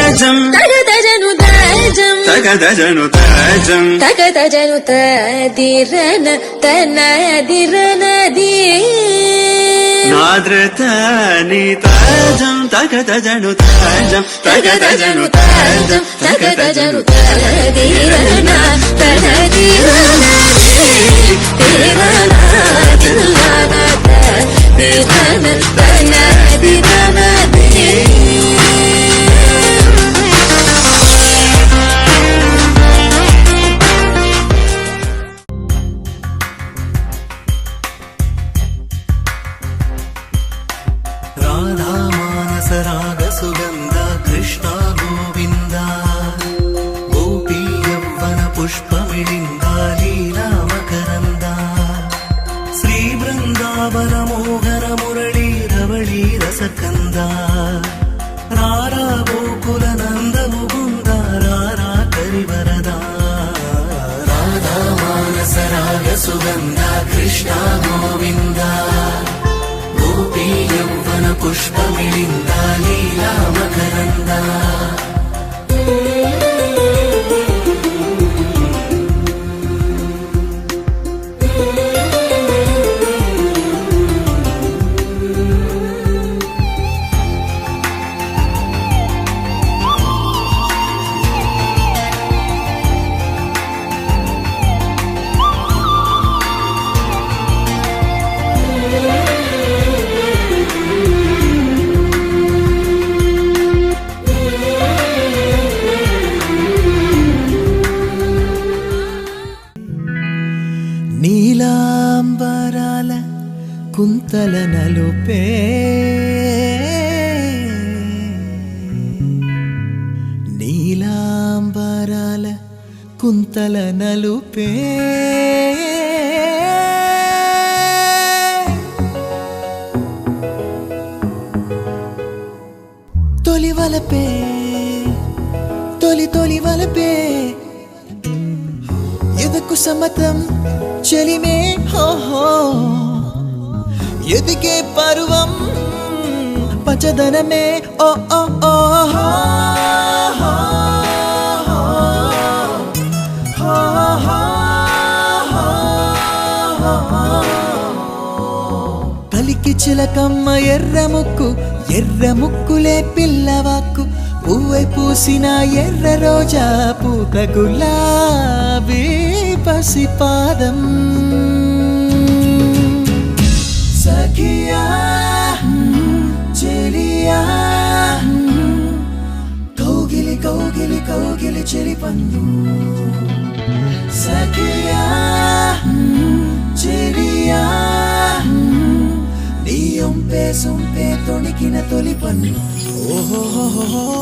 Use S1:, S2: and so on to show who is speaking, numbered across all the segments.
S1: తజం
S2: తగదజను తజం
S1: తగదజను తజం
S2: తగదజను తదిరన తనదిరనది
S1: నాద్రతని తజం తగదజను తజం తగదజను తజం
S2: తగదజను తదిరన తనదిరనది తిరన తిల్లన తదిరన తనదిరనది
S3: राधा मानस राग सुगंध कृष्ण गोविंद गोपी यौवन पुष्पमिलिंद लीला मकरंद श्री वृंदावन मोहन मुरली रवळी रसकंद रारा गोकुल नंद मुकुंद रारा करिवरदा राधा मानस राग सुगंध कृष्ण गोविंद गोपी यौवन पुष्पमिलिंद लीला मकरंद నీలాంబరాల కుంతల నలుపే నీలాంబరాల కుంతల నలుపే తొలి వలపే తొలి తొలి వలపే ఎదకు సమతం చెలిమే హో హో ఎదిగే పరువం పచదనమే ఓ ఓ ఓ హో హో హో హో కలికి చిలకమ్మ ఎర్ర ముక్కులే పిల్లవాక్కు పువ్వై పూసిన ఎర్ర రోజా పూత గులాబీ పసిపాదం సఖియా చెలియా కౌగిలి కౌగిలి కౌగిలి చెలి పండు సఖియా చెలియా నీ సొంపే తొణికిన తొలి పన్ను ఓహో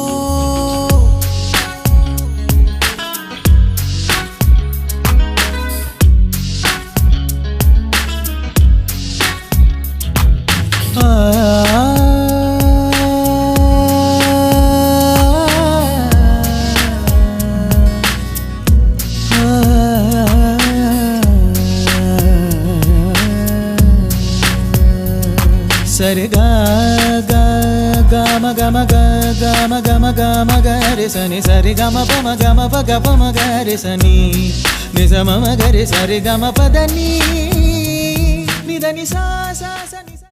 S3: సరి గా గమ గమ గమ గమ గమ గరి సని సరి గమ పమ గమ పగ పమ గరి సని నిజ మమ గరి సరి గమ పదని నిదని సా సా సని